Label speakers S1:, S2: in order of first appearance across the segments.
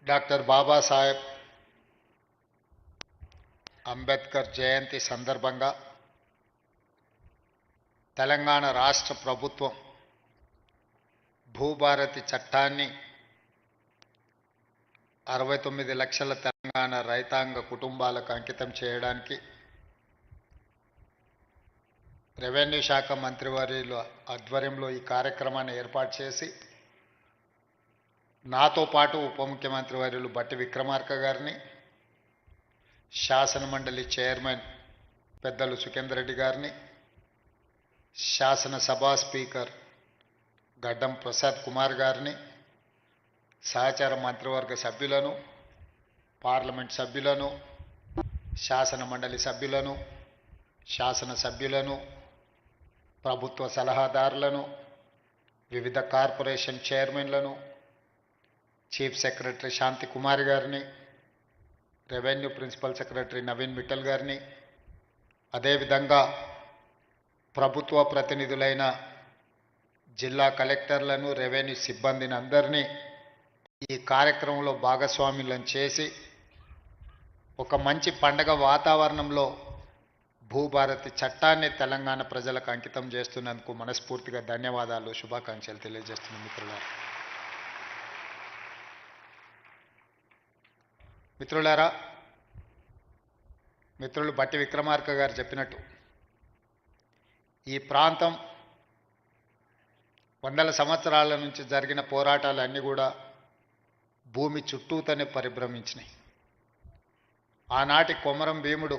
S1: Doctor Babasaheb Ambedkar జయంతి సందర్భంగా తెలంగాణ రాష్ట్ర ప్రభుత్వం భూభారతి చట్టాన్ని 69 లక్షల తెలంగాణ రైతాంగ కుటుంబాలకు అంకితం చేయడానికి రెవెన్యూ శాఖ మంత్రివర్యుల ఆధ్వర్యంలో ఈ కార్యక్రమాన్ని ఏర్పాటు చేసి నాతో పాటు ఉప ముఖ్యమంత్రి వర్యులు బట్టి విక్రమార్క గారిని, శాసన మండలి చైర్మన్ పెద్దలు సుఖేందర్ రెడ్డి గారిని, శాసనసభ స్పీకర్ గడ్డం ప్రసాద్ కుమార్ గారిని, సహచార మంత్రివర్గ సభ్యులను, పార్లమెంట్ సభ్యులను, శాసన మండలి సభ్యులను, శాసనసభ్యులను, ప్రభుత్వ సలహాదారులను, వివిధ కార్పొరేషన్ చైర్మన్లను, చీఫ్ సెక్రటరీ శాంతి కుమార్ గారిని, revenue principal secretary Naveen Mittal గారిని, అదేవిధంగా ప్రభుత్వ ప్రతినిధులైన జిల్లా కలెక్టర్లను, రెవెన్యూ సిబ్బందిని అందరినీ ఈ కార్యక్రమంలో భాగస్వాములను చేసి ఒక మంచి పండగ వాతావరణంలో భూభారతి చట్టాన్ని తెలంగాణ ప్రజలకు అంకితం చేస్తున్నందుకు మనస్ఫూర్తిగా ధన్యవాదాలు, శుభాకాంక్షలు తెలియజేస్తున్నాను మిత్రులారా. మిత్రులు బట్టి విక్రమార్క గారు చెప్పినట్టు ఈ ప్రాంతం వందల సంవత్సరాల నుంచి జరిగిన పోరాటాలన్నీ కూడా భూమి చుట్టూతోనే పరిభ్రమించినాయి. ఆనాటి కొమరం భీముడు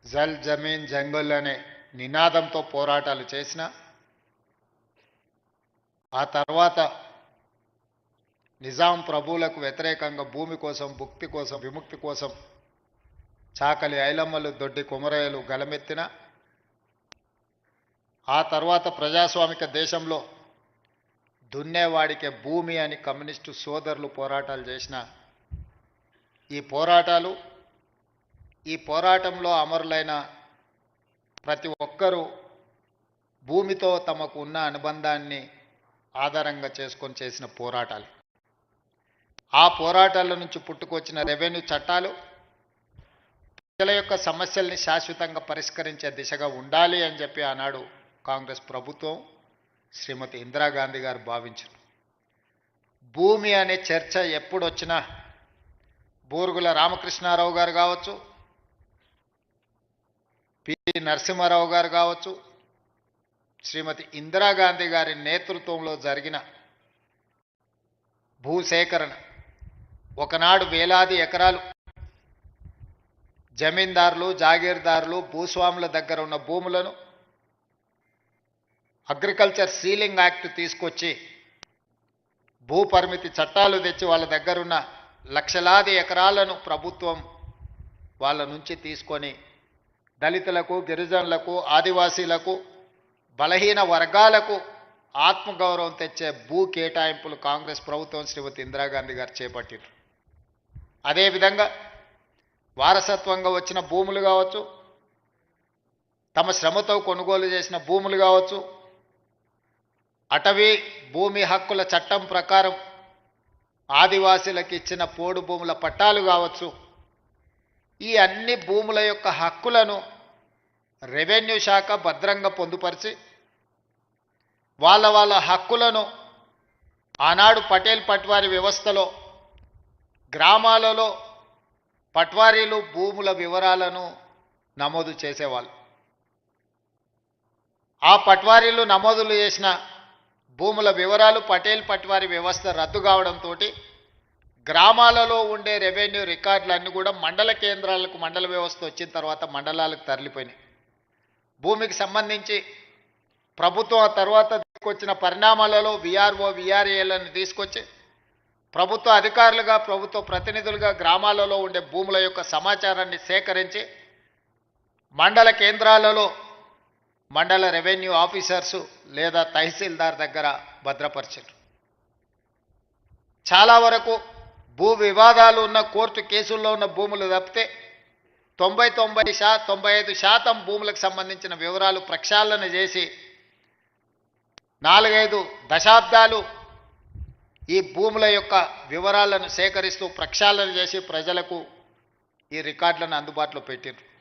S1: జల్ జమీన్ జంగల్ అనే నినాదంతో పోరాటాలు చేసిన ఆ తర్వాత నిజాం ప్రభువులకు వ్యతిరేకంగా భూమి కోసం, భుక్తి కోసం, విముక్తి కోసం చాకలి ఐలమ్మలు, దొడ్డి కొమరయ్యలు గలమెత్తిన ఆ తర్వాత ప్రజాస్వామిక దేశంలో దున్నేవాడికే భూమి అని కమ్యూనిస్టు సోదరులు పోరాటాలు చేసిన ఈ పోరాటంలో అమరులైన ప్రతి ఒక్కరూ భూమితో తమకు ఉన్న అనుబంధాన్ని ఆధారంగా చేసుకొని చేసిన పోరాటాలు. ఆ పోరాటాల నుంచి పుట్టుకొచ్చిన రెవెన్యూ చట్టాలు ప్రజల యొక్క సమస్యల్ని శాశ్వతంగా పరిష్కరించే దిశగా ఉండాలి అని చెప్పి ఆనాడు కాంగ్రెస్ ప్రభుత్వం, శ్రీమతి ఇందిరాగాంధీ గారు భావించారు. భూమి అనే చర్చ ఎప్పుడొచ్చినా బూరుగుల రామకృష్ణారావు గారు కావచ్చు, పి నరసింహారావు గారు కావచ్చు, శ్రీమతి ఇందిరాగాంధీ గారి నేతృత్వంలో జరిగిన భూసేకరణ, ఒకనాడు వేలాది ఎకరాలు జమీందారులు, జాగీర్దారులు, భూస్వాముల దగ్గర ఉన్న భూములను అగ్రికల్చర్ సీలింగ్ యాక్ట్ తీసుకొచ్చి భూ పరిమితి చట్టాలు తెచ్చి వాళ్ళ దగ్గరున్న లక్షలాది ఎకరాలను ప్రభుత్వం వాళ్ళ నుంచి తీసుకొని దళితులకు, గిరిజనులకు, ఆదివాసీలకు, బలహీన వర్గాలకు ఆత్మగౌరవం తెచ్చే భూ కేటాయింపులు కాంగ్రెస్ ప్రభుత్వం, శ్రీమతి ఇందిరాగాంధీ గారు చేపట్టారు. అదేవిధంగా వారసత్వంగా వచ్చిన భూములు కావచ్చు, తమ శ్రమతో కొనుగోలు చేసిన భూములు కావచ్చు, అటవీ భూమి హక్కుల చట్టం ప్రకారం ఆదివాసీలకు ఇచ్చిన పోడు భూముల పట్టాలు కావచ్చు, ఈ అన్ని భూముల యొక్క హక్కులను రెవెన్యూ శాఖ భద్రంగా పొందుపరిచి వాళ్ళ హక్కులను ఆనాడు పటేల్ పట్వారీ వ్యవస్థలో గ్రామాలలో పట్వారీలు భూముల వివరాలను నమోదు చేసేవాళ్ళు. ఆ పట్వారీలు నమోదులు చేసిన భూముల వివరాలు పటేల్ పట్వారీ వ్యవస్థ రద్దు కావడంతో గ్రామాలలో ఉండే రెవెన్యూ రికార్డులన్నీ కూడా మండల కేంద్రాలకు, మండల వ్యవస్థ వచ్చిన తర్వాత మండలాలకు తరలిపోయినాయి. భూమికి సంబంధించి ప్రభుత్వం ఆ తర్వాత తీసుకొచ్చిన పరిణామాలలో విఆర్ఓ, విఆర్ఏలను తీసుకొచ్చి ప్రభుత్వ అధికారులుగా, ప్రభుత్వ ప్రతినిధులుగా గ్రామాలలో ఉండే భూముల యొక్క సమాచారాన్ని సేకరించి మండల కేంద్రాలలో మండల రెవెన్యూ ఆఫీసర్సు లేదా తహసీల్దార్ దగ్గర భద్రపరిచారు. చాలా వరకు భూ వివాదాలు ఉన్న కోర్టు కేసుల్లో ఉన్న భూములు తప్పితే 95% భూములకు సంబంధించిన వివరాలు ప్రక్షాళన చేసి 4-5 దశాబ్దాలు ఈ భూముల యొక్క వివరాలను సేకరిస్తూ ప్రక్షాళన చేసి ప్రజలకు ఈ రికార్డులను అందుబాటులో పెట్టారు.